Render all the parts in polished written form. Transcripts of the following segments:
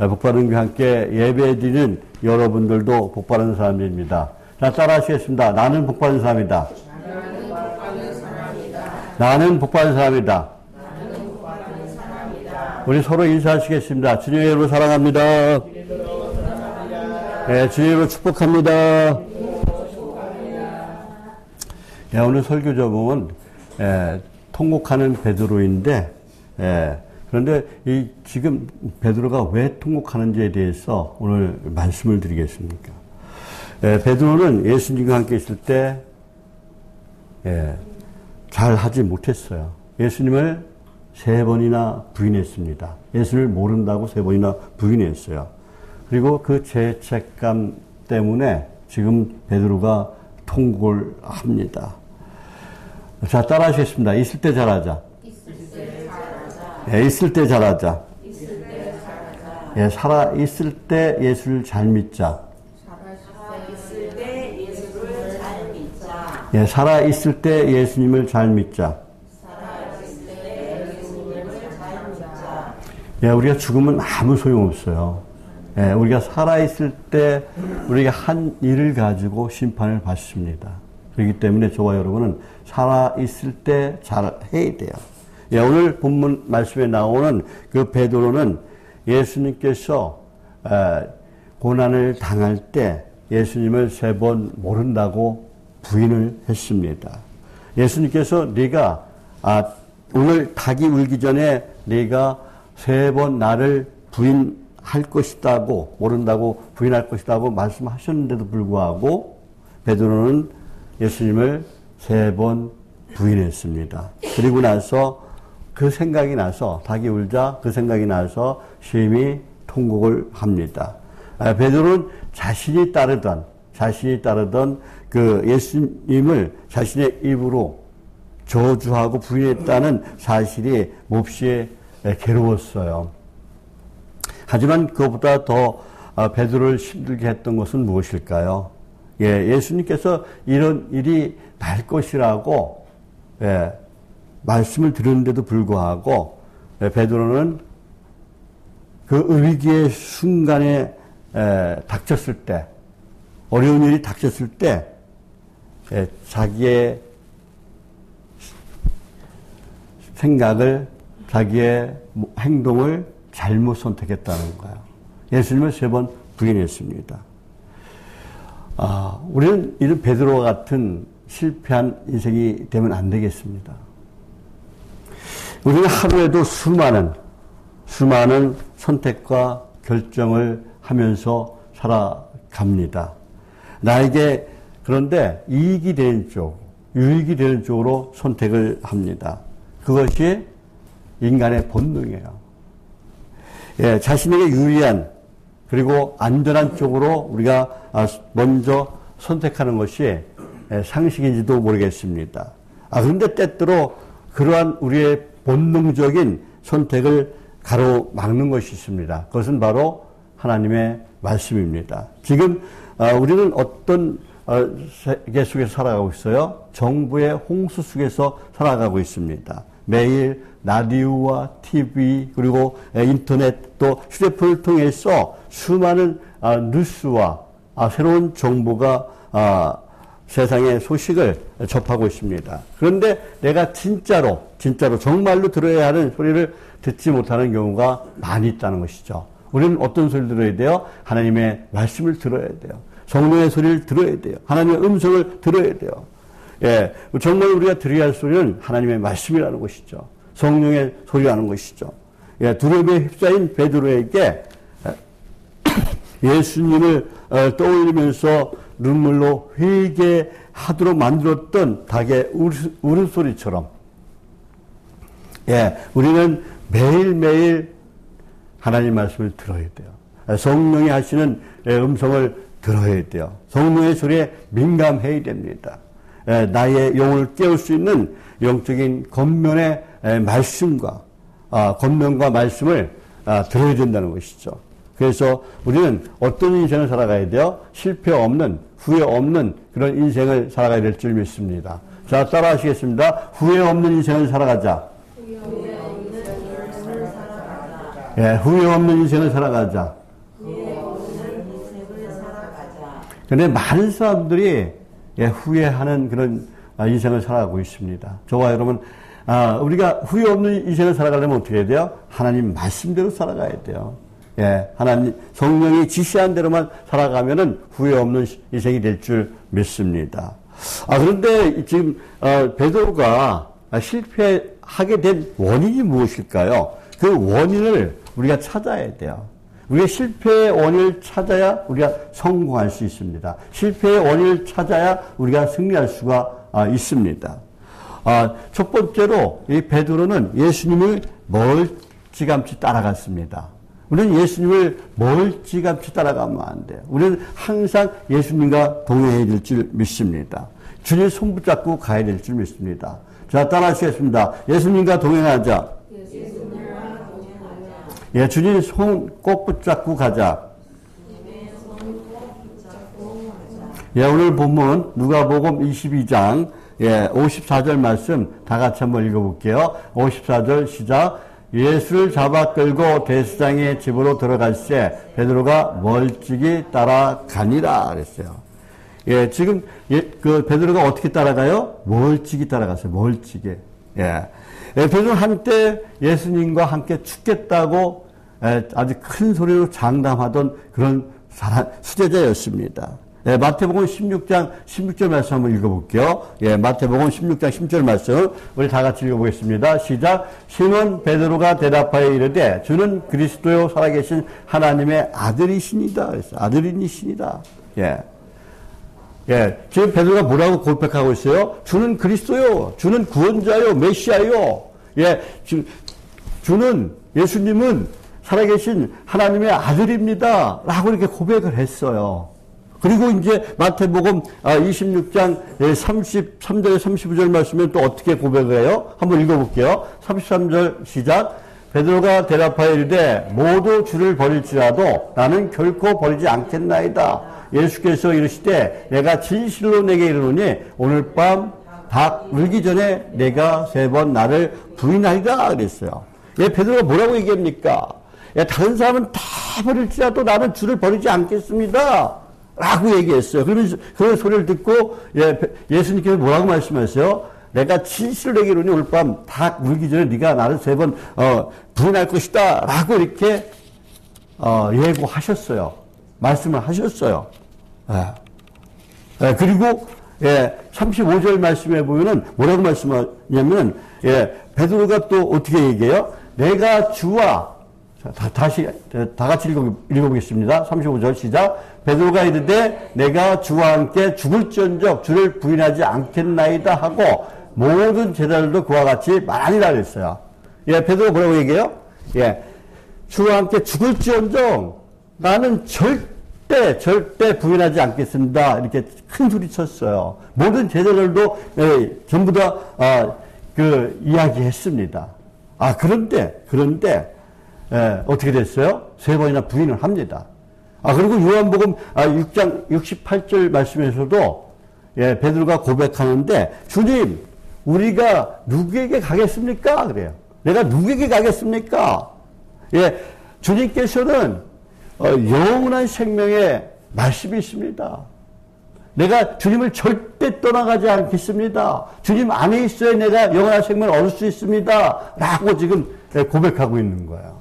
복받은 교회 함께 예배드리는 여러분들도 복받은 사람입니다. 자, 따라 하시겠습니다. 나는 복받은 사람이다. 나는 복받은 사람이다. 우리 서로 인사하시겠습니다. 주님의 이름으로 사랑합니다. 네, 주님의 이름으로 축복합니다. 네, 오늘 설교 제목은 통곡하는 베드로인데, 그런데 지금 베드로가 왜 통곡하는지에 대해서 오늘 말씀을 드리겠습니다. 베드로는 예수님과 함께 있을 때 잘 하지 못했어요. 예수님을 3번이나 부인했습니다. 예수를 모른다고 3번이나 부인했어요. 그리고 그 죄책감 때문에 지금 베드로가 통곡을 합니다. 자, 따라 하시겠습니다. 있을 때 잘하자. 있을 때 잘하자. 살아 있을 때 예수를 잘 믿자. 살아 있을 때 예수님을 잘 믿자. 우리가 죽으면 아무 소용없어요. 우리가 살아있을 때 우리가 한 일을 가지고 심판을 받습니다. 그렇기 때문에 저와 여러분은 살아있을 때 잘 해야 돼요. 오늘 본문 말씀에 나오는 그 베드로는 예수님께서 고난을 당할 때 예수님을 3번 모른다고 부인을 했습니다. 예수님께서 네가 오늘 닭이 울기 전에 네가 3번 나를 부인할 것이다고 모른다고 부인할 것이다고 말씀하셨는데도 불구하고 베드로는 예수님을 3번 부인했습니다. 그리고 나서 그 생각이 나서 닭이 울자 그 생각이 나서 심히 통곡을 합니다. 베드로는 자신이 따르던 그 예수님을 자신의 입으로 저주하고 부인했다는 사실이 몹시 괴로웠어요. 하지만 그것보다 더 베드로를 힘들게 했던 것은 무엇일까요? 예수님께서 이런 일이 날 것이라고 말씀을 드렸는데도 불구하고 베드로는 그 위기의 순간에 닥쳤을 때, 어려운 일이 닥쳤을 때 자기의 생각을, 자기의 행동을 잘못 선택했다는 거예요. 예수님을 3번 부인했습니다. 우리는 이런 베드로와 같은 실패한 인생이 되면 안 되겠습니다. 우리는 하루에도 수많은 선택과 결정을 하면서 살아갑니다. 나에게 그런데 이익이 되는 쪽, 유익이 되는 쪽으로 선택을 합니다. 그것이 인간의 본능이에요. 자신에게 유리한 그리고 안전한 쪽으로 우리가 먼저 선택하는 것이 상식인지도 모르겠습니다. 그런데 때때로 그러한 우리의 본능적인 선택을 가로막는 것이 있습니다. 그것은 바로 하나님의 말씀입니다. 지금 우리는 어떤 세계 속에서 살아가고 있어요? 정부의 홍수 속에서 살아가고 있습니다. 매일 라디오와 TV 그리고 인터넷 또 휴대폰을 통해서 수많은 뉴스와 새로운 정보가 세상의 소식을 접하고 있습니다. 그런데 내가 진짜로 정말로 들어야 하는 소리를 듣지 못하는 경우가 많이 있다는 것이죠. 우리는 어떤 소리를 들어야 돼요? 하나님의 말씀을 들어야 돼요. 성령의 소리를 들어야 돼요. 하나님의 음성을 들어야 돼요. 정말 우리가 들어야 할 소리는 하나님의 말씀이라는 것이죠. 성령의 소리라는 것이죠. 두려움에 휩싸인 베드로에게 예수님을 떠올리면서 눈물로 회개하도록 만들었던 닭의 울음소리처럼 우리는 매일매일 하나님 말씀을 들어야 돼요. 성령이 하시는 음성을 들어야 돼요. 성령의 소리에 민감해야 됩니다. 나의 영혼을 깨울 수 있는 영적인 겉면의 말씀과 겉면과 말씀을 들어야 된다는 것이죠. 그래서 우리는 어떤 인생을 살아가야 돼요? 실패 없는, 후회 없는 그런 인생을 살아가야 될 줄 믿습니다. 자, 따라 하시겠습니다. 후회 없는 인생을 살아가자. 예, 후회 없는 인생을 살아가자. 그런데 많은 사람들이 예, 후회하는 그런 인생을 살아가고 있습니다. 저와 여러분, 우리가 후회 없는 인생을 살아가려면 어떻게 해야 돼요? 하나님 말씀대로 살아가야 돼요. 예, 하나님 성령이 지시한 대로만 살아가면은 후회 없는 인생이 될 줄 믿습니다. 그런데 지금 베드로가 실패하게 된 원인이 무엇일까요? 그 원인을 우리가 찾아야 돼요. 우리가 실패의 원인을 찾아야 우리가 성공할 수 있습니다. 실패의 원인을 찾아야 우리가 승리할 수가 있습니다. 첫 번째로 이 베드로는 예수님을 멀찌감치 따라갔습니다. 우리는 예수님을 멀찌감치 따라가면 안 돼요. 우리는 항상 예수님과 동행해야 될 줄 믿습니다. 주님 손 붙잡고 가야 될 줄 믿습니다. 자, 따라하시겠습니다. 예수님과 동행하자. 예, 주님 손 꼭 붙잡고 가자. 예, 오늘 본문 누가복음 22장 54절 말씀 다 같이 한번 읽어볼게요. 54절 시작. 예수를 잡아 끌고 대제사장의 집으로 들어갈새 베드로가 멀찍이 따라가니라 그랬어요. 예, 지금 그 베드로가 어떻게 따라가요? 멀찍이 따라갔어요. 멀찍이. 예. 베드로는 한때 예수님과 함께 죽겠다고 아주 큰 소리로 장담하던 그런 수제자였습니다. 예, 마태복음 16장 16절 말씀 한번 읽어볼게요. 예, 마태복음 16장 16절 말씀 우리 다 같이 읽어보겠습니다. 시작. 시몬 베드로가 대답하여 이르되 주는 그리스도요 살아계신 하나님의 아들이시니다. 그랬어요. 아들이시니다. 예. 예, 지금 베드로가 뭐라고 고백하고 있어요? 주는 그리스도요, 주는 구원자요, 메시아요. 예, 주는 예수님은 살아계신 하나님의 아들입니다. 라고 이렇게 고백을 했어요. 그리고 이제 마태복음 26장 33절 35절 말씀은 또 어떻게 고백을 해요? 한번 읽어볼게요. 33절 시작. 베드로가 대답하여 이르되 모두 주를 버릴지라도 나는 결코 버리지 않겠나이다. 예수께서 이르시되 내가 진실로 내게 이르노니 오늘 밤 닭 울기 전에 내가 3번 나를 부인하리라 그랬어요. 예, 베드로가 뭐라고 얘기합니까? 예, 다른 사람은 다 버릴지라도 나는 주를 버리지 않겠습니다. 라고 얘기했어요. 그러면서 그 소리를 듣고 예수님께서 뭐라고 말씀하셨어요? 내가 진실로 내게 이르노니 오늘 밤 닭 울기 전에 네가 나를 3번 부인할 것이다. 라고 이렇게 예고하셨어요. 말씀을 하셨어요. 그리고 35절 말씀에 보면은 뭐라고 말씀하냐면 베드로가 또 어떻게 얘기해요? 내가 주와 다시 다 같이 읽어보겠습니다. 35절 시작. 베드로가 이르되 내가 주와 함께 죽을지언정 주를 부인하지 않겠나이다 하고 모든 제자들도 그와 같이 말하니라 그랬어요. 예, 베드로가 뭐라고 얘기해요? 예, 주와 함께 죽을지언정 나는 절대 부인하지 않겠습니다. 이렇게 큰 소리 쳤어요. 모든 제자들도 전부 다 이야기했습니다. 그런데 어떻게 됐어요? 3번이나 부인을 합니다. 그리고 요한복음 6장 68절 말씀에서도 베드로가 고백하는데 주님 우리가 누구에게 가겠습니까? 그래요. 내가 누구에게 가겠습니까? 예, 주님께서는 영원한 생명의 말씀이 있습니다. 내가 주님을 절대 떠나가지 않겠습니다. 주님 안에 있어야 내가 영원한 생명을 얻을 수 있습니다. 라고 지금 고백하고 있는 거예요.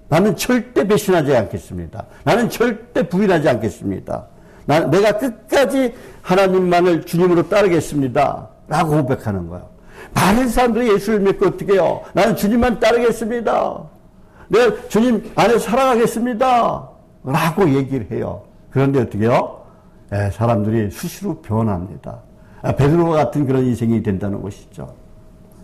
나는 절대 배신하지 않겠습니다. 나는 절대 부인하지 않겠습니다. 내가 끝까지 하나님만을 주님으로 따르겠습니다. 라고 고백하는 거예요. 많은 사람들이 예수를 믿고 어떻게 해요? 나는 주님만 따르겠습니다. 내가 주님 안에 살아가겠습니다. 라고 얘기를 해요. 그런데 어떻게 해요? 사람들이 수시로 변합니다. 베드로 같은 그런 인생이 된다는 것이죠.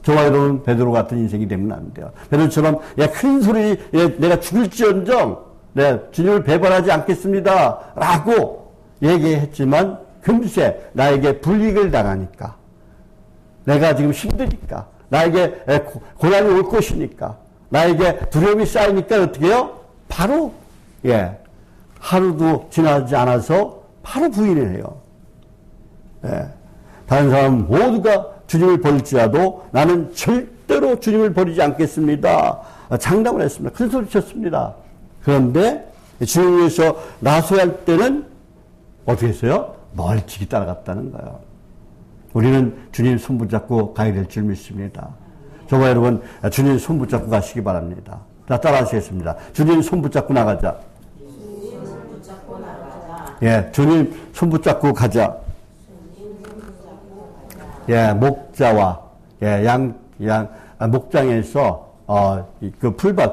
저와 여러분 베드로 같은 인생이 되면 안 돼요. 베드로처럼 큰 소리 내가 죽을지언정 내가 주님을 배반하지 않겠습니다. 라고 얘기했지만 금세 나에게 불이익을 당하니까 내가 지금 힘드니까 나에게 고난이 올 것이니까 나에게 두려움이 쌓이니까 어떻게 해요? 바로 하루도 지나지 않아서 바로 부인을 해요. 다른 사람 모두가 주님을 버릴지라도 나는 절대로 주님을 버리지 않겠습니다. 장담을 했습니다. 큰 소리 쳤습니다. 그런데 주님을 위해서 나서할 때는 어떻게 했어요? 멀찍이 따라갔다는 거예요. 우리는 주님 손 붙잡고 가야 될 줄 믿습니다. 저와 여러분, 주님 손 붙잡고 가시기 바랍니다. 자, 따라하시겠습니다. 주님 손 붙잡고 나가자. 예, 주님 손 붙잡고 가자. 예, 목자와, 예, 목장에서,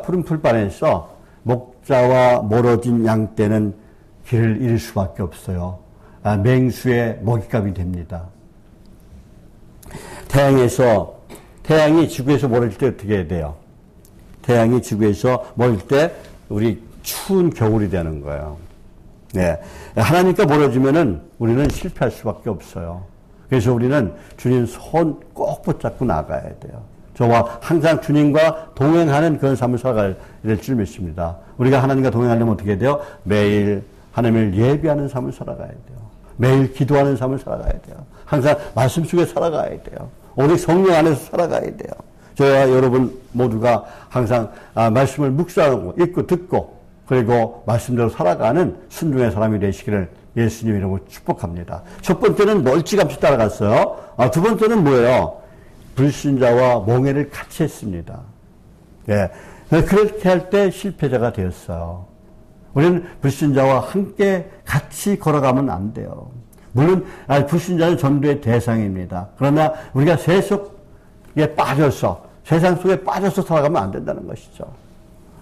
푸른 풀밭에서 목자와 멀어진 양 떼는 길을 잃을 수밖에 없어요. 맹수의 먹잇감이 됩니다. 태양이 지구에서 멀어질 때 어떻게 해야 돼요? 태양이 지구에서 멀어질 때 우리 추운 겨울이 되는 거예요. 네. 하나님과 멀어지면은 우리는 실패할 수밖에 없어요. 그래서 우리는 주님 손 꼭 붙잡고 나가야 돼요. 저와 항상 주님과 동행하는 그런 삶을 살아가야 될 줄 믿습니다. 우리가 하나님과 동행하려면 어떻게 해야 돼요? 매일 하나님을 예배하는 삶을 살아가야 돼요. 매일 기도하는 삶을 살아가야 돼요. 항상 말씀 속에 살아가야 돼요. 오직 성령 안에서 살아가야 돼요. 저와 여러분 모두가 항상 말씀을 묵상하고 읽고 듣고 그리고 말씀대로 살아가는 순종의 사람이 되시기를 예수님 이름으로 축복합니다. 첫 번째는 멀찌감치 따라갔어요. 두 번째는 뭐예요? 불신자와 몽해를 같이 했습니다. 예. 그렇게 할 때 실패자가 되었어요. 우리는 불신자와 함께 같이 걸어가면 안 돼요. 물론 불신자는 전도의 대상입니다. 그러나 우리가 세속에 빠져서 세상 속에 빠져서 살아가면 안 된다는 것이죠.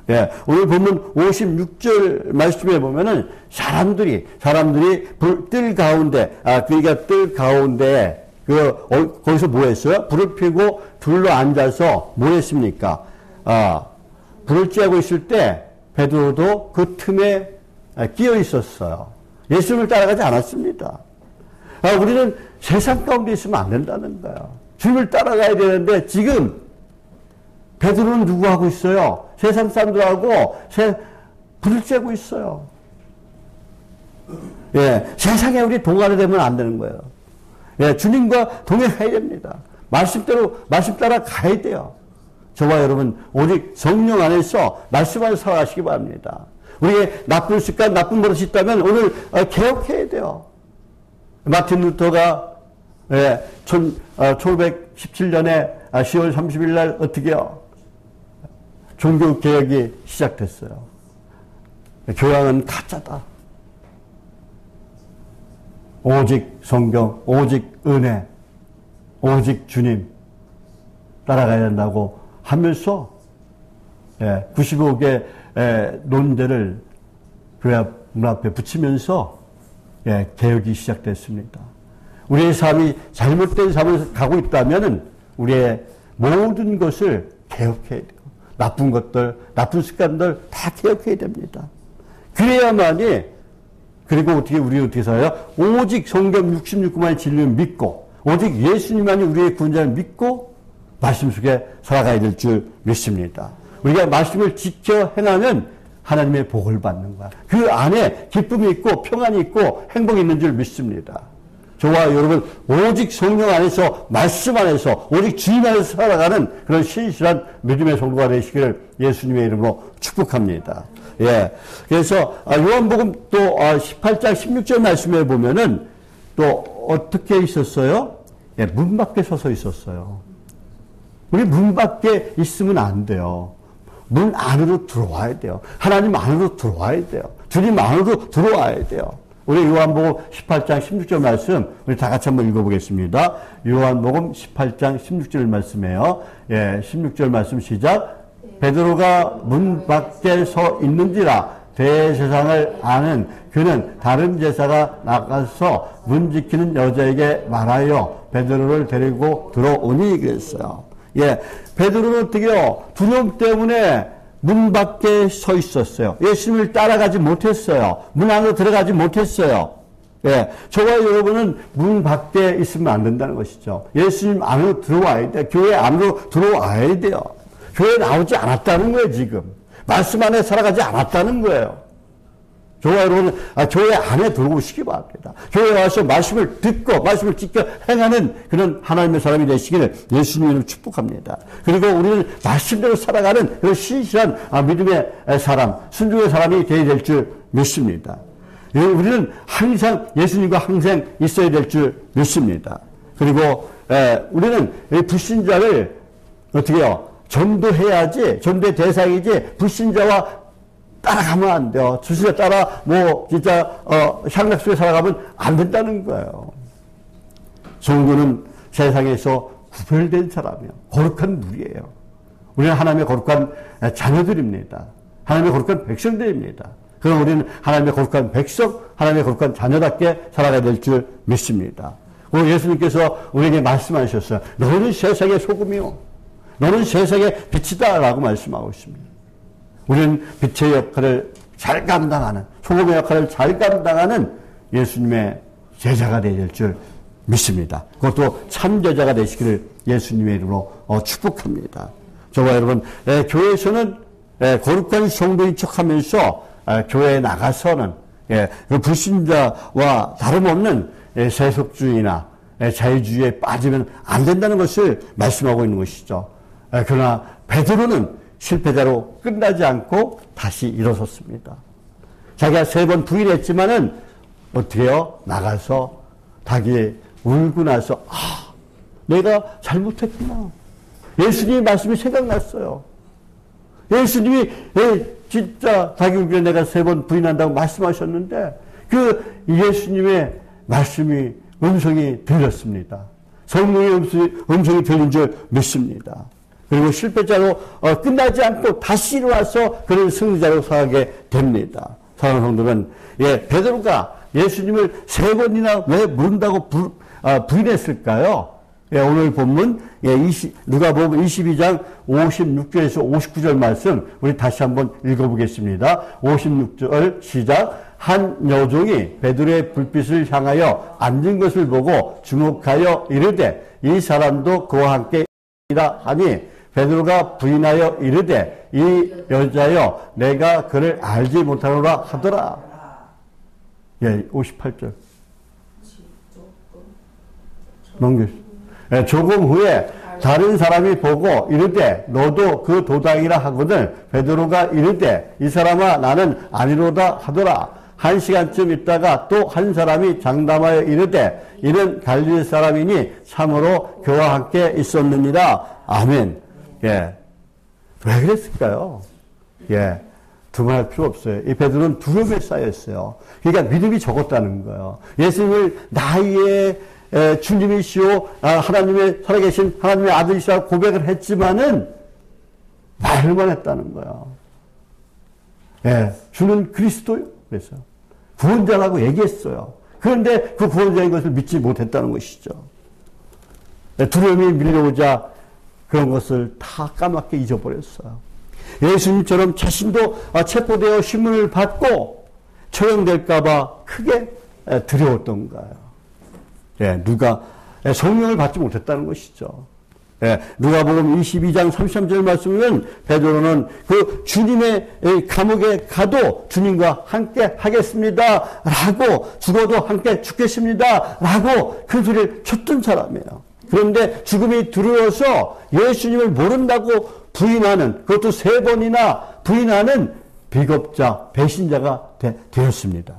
예, 오늘 보면 56절 말씀에 보면은 사람들이 뜰 가운데 그러니까 뜰 가운데 거기서 뭐 했어요? 불을 피우고 둘러 앉아서 뭐 했습니까? 불을 쬐고 있을 때 베드로도 그 틈에 끼어 있었어요. 예수님을 따라가지 않았습니다. 우리는 세상 가운데 있으면 안 된다는 거예요. 주님을 따라가야 되는데 지금 베드로는 누구 하고 있어요? 세상 사람들하고 불을 쬐고 있어요. 예, 세상에 우리 동화가 되면 안 되는 거예요. 예, 주님과 동행해야 됩니다. 말씀 따라 가야 돼요. 저와 여러분, 오직 성령 안에서 말씀 안에서 살아가시기 바랍니다. 우리의 나쁜 습관, 나쁜 버릇이 있다면 오늘 개혁해야 돼요. 마틴 루터가 1517년에 10월 30일 날 어떻게요? 종교개혁이 시작됐어요. 교양은 가짜다. 오직 성경, 오직 은혜, 오직 주님 따라가야 된다고 하면서 95개 논제를 교회 문 앞에 붙이면서 개혁이 시작됐습니다. 우리의 삶이 잘못된 삶을 가고 있다면 우리의 모든 것을 개혁해야 돼요. 나쁜 것들, 나쁜 습관들 다 개혁해야 됩니다. 그래야만이 그리고 우리 어떻게 살아요? 오직 성경 66구만의 진리를 믿고 오직 예수님만이 우리의 구원자를 믿고 말씀 속에 살아가야 될 줄 믿습니다. 우리가 말씀을 지켜 행하면 하나님의 복을 받는 거야. 그 안에 기쁨이 있고 평안이 있고 행복이 있는 줄 믿습니다. 저와 여러분 오직 성령 안에서 말씀 안에서 오직 주님 안에서 살아가는 그런 신실한 믿음의 성도가 되시기를 예수님의 이름으로 축복합니다. 예. 그래서 요한복음 또 18장 16절 말씀에 보면은 또 어떻게 있었어요? 예, 문 밖에 서서 있었어요. 우리 문 밖에 있으면 안 돼요. 문 안으로 들어와야 돼요. 하나님 안으로 들어와야 돼요. 주님 안으로 들어와야 돼요. 우리 요한복음 18장 16절 말씀 우리 다 같이 한번 읽어보겠습니다. 요한복음 18장 16절 말씀이에요. 예, 16절 말씀 시작. 베드로가 문 밖에 서 있는지라 대제사장을 아는 그는 다른 제사가 나가서 문 지키는 여자에게 말하여 베드로를 데리고 들어오니 그랬어요. 예, 베드로는 어떻게요? 두려움 때문에 문 밖에 서 있었어요. 예수님을 따라가지 못했어요. 문 안으로 들어가지 못했어요. 예, 저와 여러분은 문 밖에 있으면 안 된다는 것이죠. 예수님 안으로 들어와야 돼요. 교회 안으로 들어와야 돼요. 교회에 나오지 않았다는 거예요, 지금. 말씀 안에 살아가지 않았다는 거예요. 저와 여러분, 교회 안에 들어오시기 바랍니다. 교회에 와서 말씀을 듣고 말씀을 지켜 행하는 그런 하나님의 사람이 되시기를 예수님을 축복합니다. 그리고 우리는 말씀대로 살아가는 그런 신실한 믿음의 사람, 순종의 사람이 되어야 될 줄 믿습니다. 우리는 항상 예수님과 항상 있어야 될 줄 믿습니다. 그리고 우리는 불신자를 어떻게 해요? 전도해야지, 전도의 대상이지 불신자와 따라가면 안 돼요. 주시가 따라 진짜 향락 속에 살아가면 안 된다는 거예요. 성도는 세상에서 구별된 사람이에요. 거룩한 누리예요. 우리는 하나님의 거룩한 자녀들입니다. 하나님의 거룩한 백성들입니다. 그럼 우리는 하나님의 거룩한 백성, 하나님의 거룩한 자녀답게 살아가야 될 줄 믿습니다. 그리고 예수님께서 우리에게 말씀하셨어요. 너는 세상의 소금이요. 너는 세상의 빛이다 라고 말씀하고 있습니다. 우리는 빛의 역할을 잘 감당하는, 소금의 역할을 잘 감당하는 예수님의 제자가 되어야 될 줄 믿습니다. 그것도 참 제자가 되시기를 예수님의 이름으로 축복합니다. 저와 여러분, 교회에서는 거룩한 성도인 척하면서 교회에 나가서는 불신자와 다름없는 세속주의나 자유주의에 빠지면 안 된다는 것을 말씀하고 있는 것이죠. 그러나 베드로는 실패자로 끝나지 않고 다시 일어섰습니다. 자기가 3번 부인했지만은 어떻게 해요? 나가서 자기 울고 나서 내가 잘못했구나. 예수님의 말씀이 생각났어요. 예수님이 진짜 자기 울기에 내가 3번 부인한다고 말씀하셨는데 그 예수님의 말씀이 음성이 들렸습니다. 성령의 음성이 들린 줄 믿습니다. 그리고 실패자로 끝나지 않고 다시 일어나서 그런 승리자로 살아가게 됩니다. 사랑하는 성도는 베드로가 예수님을 3번이나 왜 모른다고 부인했을까요? 오늘 본문 누가복음 22장 56절에서 59절 말씀 우리 다시 한번 읽어보겠습니다. 56절 시작. 한 여종이 베드로의 불빛을 향하여 앉은 것을 보고 주목하여 이르되 이 사람도 그와 함께 이라 하니 베드로가 부인하여 이르되 이 여자여 내가 그를 알지 못하노라 하더라. 58절 넘겼어요. 조금 후에 다른 사람이 보고 이르되 너도 그 도당이라 하거든 베드로가 이르되 이 사람아 나는 아니로다 하더라. 1시간쯤 있다가 또 한 사람이 장담하여 이르되 이는 갈릴리 사람이니 참으로 그와 함께 있었느니라. 아멘. 왜 그랬을까요? 두말할 필요 없어요. 이 베드로는 두려움에 쌓였어요. 그러니까 믿음이 적었다는 거예요. 예수님을 나의 주님이시오, 하나님의 살아계신 하나님의 아들이시라고 고백을 했지만은 말만 했다는 거예요. 주는 그리스도요. 그래서 구원자라고 얘기했어요. 그런데 그 구원자인 것을 믿지 못했다는 것이죠. 두려움이 밀려오자 그런 것을 다 까맣게 잊어버렸어요. 예수님처럼 자신도 체포되어 신문을 받고 처형될까봐 크게 두려웠던 거예요. 누가 성령을 받지 못했다는 것이죠. 누가복음 22장 33절 말씀은 베드로는 그 주님의 감옥에 가도 주님과 함께 하겠습니다 라고 죽어도 함께 죽겠습니다 라고 그 소리를 쳤던 사람이에요. 그런데 죽음이 두려워서 예수님을 모른다고 부인하는, 그것도 3번이나 부인하는 비겁자, 배신자가 되었습니다.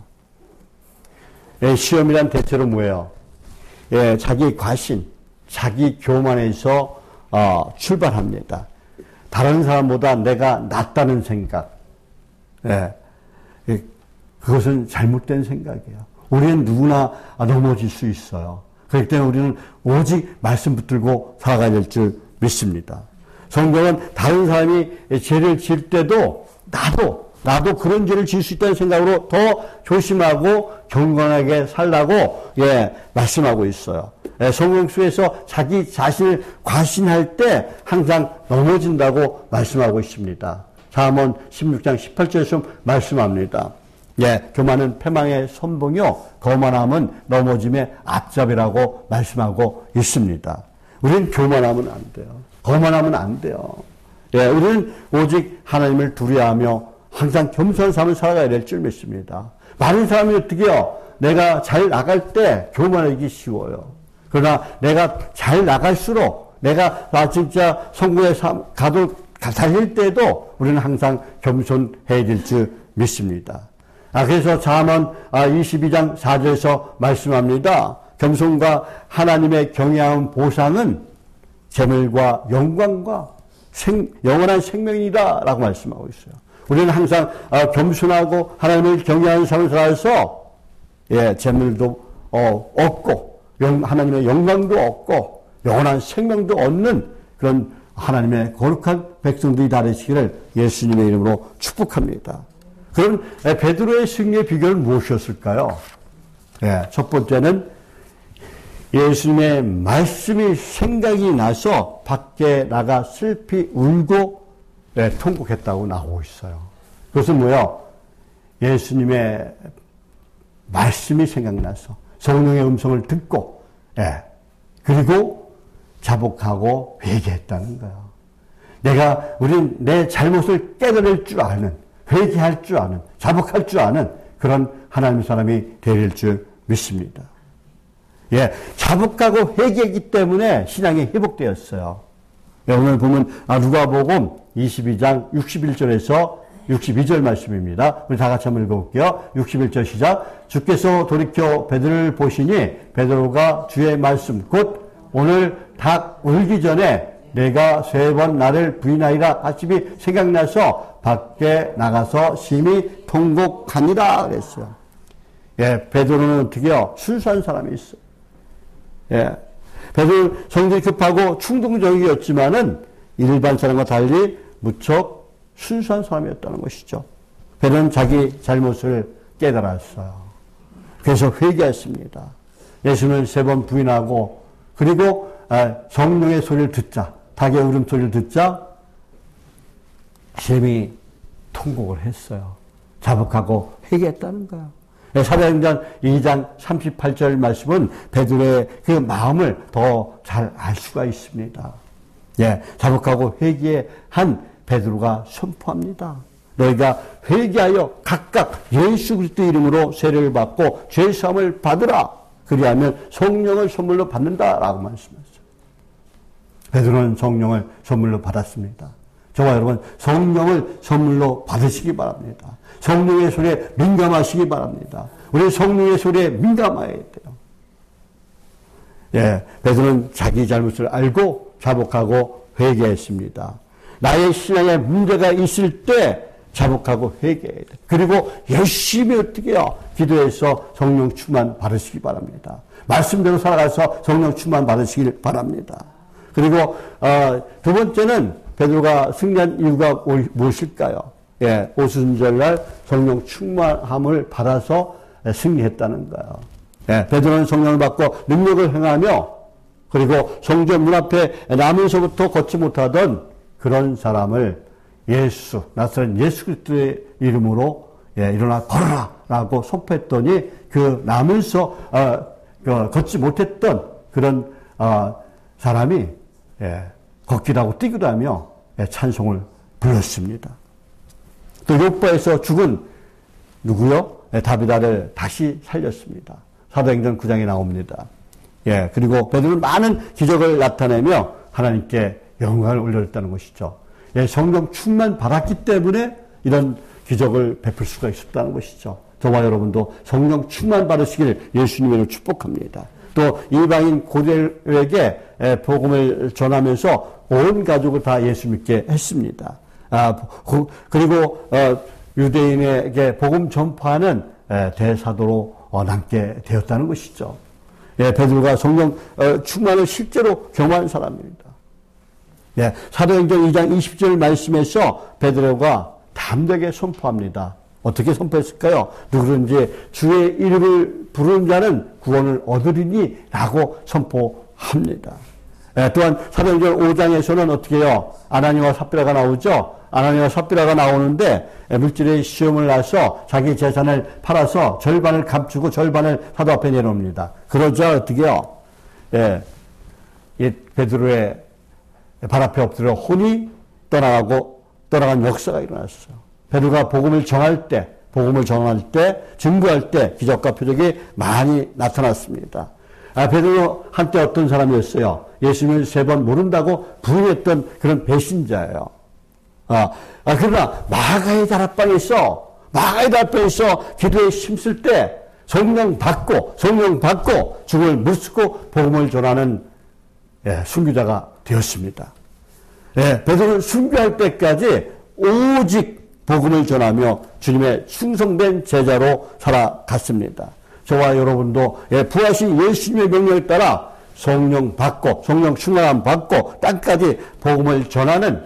시험이란 대체로 뭐예요? 자기 과신, 자기 교만에서 출발합니다. 다른 사람보다 내가 낫다는 생각. 그것은 잘못된 생각이에요. 우리는 누구나 넘어질 수 있어요. 그렇기 때문에 우리는 오직 말씀 붙들고 살아가야 될 줄 믿습니다. 성경은 다른 사람이 죄를 지을 때도 나도 그런 죄를 지을 수 있다는 생각으로 더 조심하고 경건하게 살라고 말씀하고 있어요. 성경 속에서 자기 자신을 과신할 때 항상 넘어진다고 말씀하고 있습니다. 잠언 16장 18절에서 말씀합니다. 교만은 패망의 선봉이요 거만함은 넘어짐의 앞잡이라고 말씀하고 있습니다. 우리는 교만하면 안 돼요. 거만하면 안 돼요. 우리는 오직 하나님을 두려워하며 항상 겸손한 삶을 살아가야 될 줄 믿습니다. 많은 사람이 어떻게요? 내가 잘 나갈 때 교만하기 쉬워요. 그러나 내가 잘 나갈수록 내가 진짜 성공에 달릴 때도 우리는 항상 겸손해야 될 줄 믿습니다. 그래서 잠언 22장 4절에서 말씀합니다. 겸손과 하나님의 경외하는 보상은 재물과 영광과 영원한 생명이다 라고 말씀하고 있어요. 우리는 항상 겸손하고 하나님을 경외하는 삶을 살아서 재물도 얻고 하나님의 영광도 얻고 영원한 생명도 얻는 그런 하나님의 거룩한 백성들이 되시기를 예수님의 이름으로 축복합니다. 그럼 베드로의 승리의 비결은 무엇이었을까요? 첫 번째는 예수님의 말씀이 생각이 나서 밖에 나가 슬피 울고 통곡했다고 나오고 있어요. 그것은 뭐예요? 예수님의 말씀이 생각나서 성령의 음성을 듣고 그리고 자복하고 회개했다는 거예요. 우리는 내 잘못을 깨달을 줄 아는, 회개할 줄 아는, 자복할 줄 아는 그런 하나님의 사람이 될 줄 믿습니다. 자복하고 회개했기 때문에 신앙이 회복되었어요. 오늘 보면 누가복음 22장 61절에서 62절 말씀입니다. 우리 다 같이 한번 읽어볼게요. 61절 시작. 주께서 돌이켜 베드로를 보시니 베드로가 주의 말씀 곧 오늘 닭 울기 전에 내가 3번 나를 부인하리라 하심이 생각나서 밖에 나가서 심히 통곡하니라 그랬어요. 베드로는 어떻게요? 순수한 사람이 있어요. 베드로 성질이 급하고 충동적이었지만은 일반 사람과 달리 무척 순수한 사람이었다는 것이죠. 베드로는 자기 잘못을 깨달았어요. 그래서 회개했습니다. 예수님을 3번 부인하고 그리고 성령의 소리를 듣자, 닭의 울음소리를 듣자 심히 통곡을 했어요. 자복하고 회개했다는 거예요. 사도행전 2장 38절 말씀은 베드로의 그 마음을 더 잘 알 수가 있습니다. 자복하고 회개한 베드로가 선포합니다. 너희가 회개하여 각각 예수 그리스도 이름으로 세례를 받고 죄 사함을 받으라. 그리하면 성령을 선물로 받는다라고 말씀하셨어요. 베드로는 성령을 선물로 받았습니다. 저와 여러분 성령을 선물로 받으시기 바랍니다. 성령의 소리에 민감하시기 바랍니다. 우리 성령의 소리에 민감해야 돼요. 베드로는 자기 잘못을 알고 자복하고 회개했습니다. 나의 신앙에 문제가 있을 때 자복하고 회개해야 돼. 그리고 열심히 어떻게 해요? 기도해서 성령 충만 받으시기 바랍니다. 말씀대로 살아가서 성령 충만 받으시길 바랍니다. 그리고 두 번째는 베드로가 승리한 이유가 무엇일까요? 오순절날 성령 충만함을 받아서 승리했다는 거예요. 베드로는 성령을 받고 능력을 행하며 그리고 성전 문 앞에 나면서부터 걷지 못하던 그런 사람을 나사렛 예수 그리스도의 이름으로 일어나 걸어라 라고 선포했더니 그 나면서 걷지 못했던 그런 사람이 걷기도 하고 뛰기도 하며 찬송을 불렀습니다. 또 욥바에서 죽은 누구요? 다비다를 다시 살렸습니다. 사도행전 9장에 나옵니다. 그리고 베드로는 많은 기적을 나타내며 하나님께 영광을 올렸다는 것이죠. 성령 충만 받았기 때문에 이런 기적을 베풀 수가 있었다는 것이죠. 저와 여러분도 성령 충만 받으시길 예수님으로 축복합니다. 또 이방인 고대에게 복음을 전하면서 온 가족을 다 예수 믿게 했습니다. 그리고 유대인에게 복음 전파하는 대사도로 남게 되었다는 것이죠. 베드로가 성령 충만을 실제로 경험한 사람입니다. 사도행전 2장 20절 말씀에서 베드로가 담대하게 선포합니다. 어떻게 선포했을까요? 누구든지 주의 이름을 부르는 자는 구원을 얻으리니 라고 선포합니다. 또한 사도행전 5장에서는 어떻게 해요? 아나니와 삽비라가 나오죠? 아나니와 삽비라가 나오는데 물질의 시험을 나서 자기 재산을 팔아서 절반을 감추고 절반을 사도 앞에 내놓습니다. 그러자 어떻게 해요? 베드로의 발 앞에 엎드려 혼이 떠나간 역사가 일어났어요. 베드로가 복음을 전할 때, 증거할 때 기적과 표적이 많이 나타났습니다. 베드로 한때 어떤 사람이었어요? 예수님을 3번 모른다고 부인했던 그런 배신자예요. 그러나 마가의 다락방에서 기도에 힘쓸 때 성령 받고 죽음을 무릅쓰고 복음을 전하는 순교자가 되었습니다. 베드로는 순교할 때까지 오직 복음을 전하며 주님의 충성된 제자로 살아갔습니다. 저와 여러분도 부하신 예수님의 명령에 따라 성령 충만함 받고 땅까지 복음을 전하는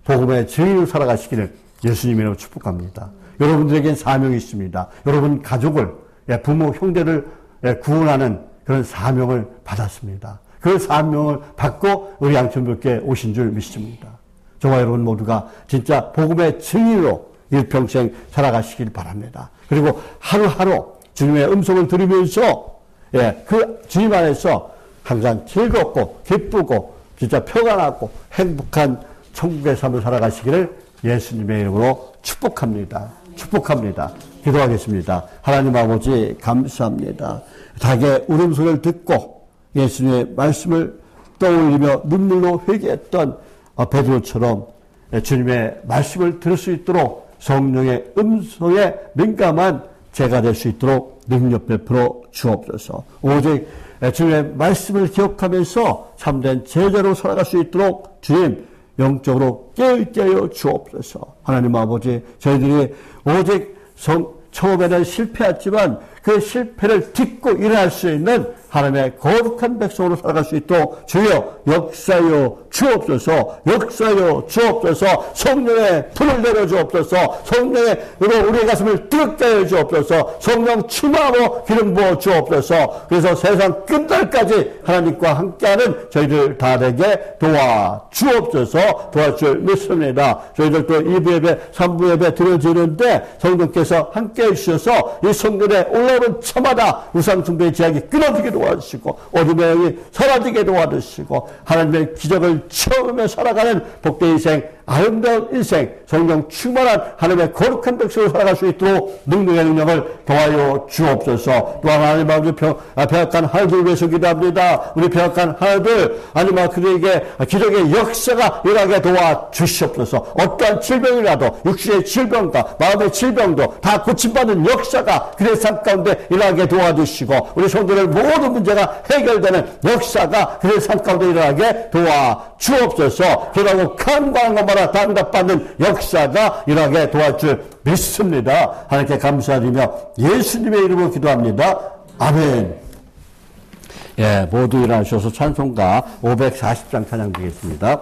복음의 증인으로 살아가시기를 예수님의 이름으로 축복합니다. 여러분들에겐 사명이 있습니다. 여러분 가족을, 부모, 형제를 구원하는 그런 사명을 받았습니다. 그 사명을 받고 우리 양천교회에 오신 줄 믿습니다. 저와 여러분 모두가 진짜 복음의 증인으로 일평생 살아가시길 바랍니다. 그리고 하루하루 주님의 음성을 들으면서 그 주님 안에서 항상 즐겁고 기쁘고 진짜 표가 나고 행복한 천국의 삶을 살아가시기를 예수님의 이름으로 축복합니다. 기도하겠습니다. 하나님 아버지 감사합니다. 닭의 울음소리를 듣고 예수님의 말씀을 떠올리며 눈물로 회개했던 베드로처럼 주님의 말씀을 들을 수 있도록 성령의 음성에 민감한 제가 될 수 있도록 능력 베풀어 주옵소서. 오직 주님의 말씀을 기억하면서 참된 제자로 살아갈 수 있도록 주님 영적으로 깨어있게 하여 주옵소서. 하나님 아버지, 저희들이 오직 처음에는 실패했지만 그 실패를 딛고 일어날 수 있는 하나님의 거룩한 백성으로 살아갈 수 있도록 주여 역사여 주옵소서. 성령의 불을 내려 주옵소서. 성령의 우리의 가슴을 뜨겁게 하여 주옵소서. 성령 충만하고 기름 부어 주옵소서. 그래서 세상 끝날까지 하나님과 함께하는 저희들 다 되게 도와 주옵소서. 도와줄 줄 믿습니다. 저희들도 2부 예배 3부 예배 드려지는데 성령께서 함께해 주셔서 이 성전에 올라오는 차마다 우상 숭배의 제약이 끊어지게 도와주시고 어둠의 영이 사라지게 도와주시고 하나님의 기적을 체험하며 살아가는 복된 인생, 아름다운 인생, 성령 충만한 하나님의 거룩한 백성으로 살아갈 수 있도록 능력의 능력을 더하여 주옵소서. 또한 하나님 아버지 배역한 하나들 위해서 기도합니다. 우리 배역한 하나들 아니면 그들에게 기적의 역사가 일하게 도와주시옵소서. 어떠한 질병이라도 육신의 질병과 마음의 질병도 다 고침받는 역사가 그의 삶 가운데 일하게 도와주시고 우리 성도들 모든 문제가 해결되는 역사가 그의 삶 가운데 일하게 도와주옵소서. 기도하고 간구하는 것마다 다 응답받는 역사가 일하게 도와줄 믿습니다. 하나님께 감사드리며 예수님의 이름으로 기도합니다. 아멘. 모두 일어나셔서 찬송가 540장 찬양 드리겠습니다.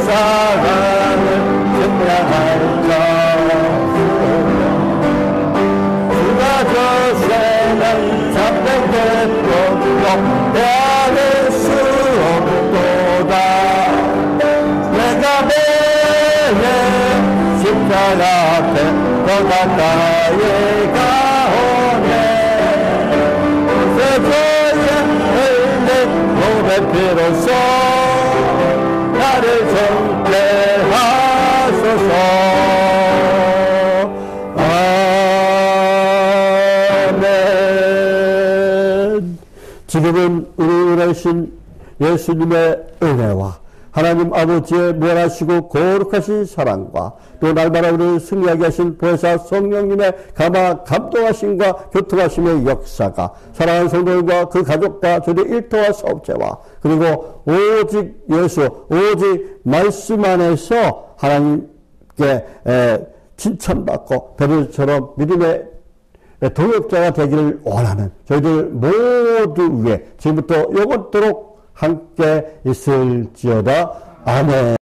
사랑을 증명할까 주가 저세는 300대법도 대하는 수 없도다 내가 매일 십자가 앞에 더 가까이 가오네 세조의 흘린 몸의 피로써 나를 정죄하소서 아멘. 지금은 우리 은혜신 예수님의 은혜와 하나님 아버지의 무한하시고 거룩하신 사랑과 또 날마다 우리를 승리하게 하신 보혜사 성령님의 감동하심과 교통하심의 역사가 사랑하는 성도들과 그 가족과 저희 일터와 사업체와 그리고 오직 예수 오직 말씀 안에서 하나님께 칭찬받고 베드로처럼 믿음의 동역자가 되기를 원하는 저희들 모두 위에 지금부터 영원토록 함께 있을지어다. 아멘.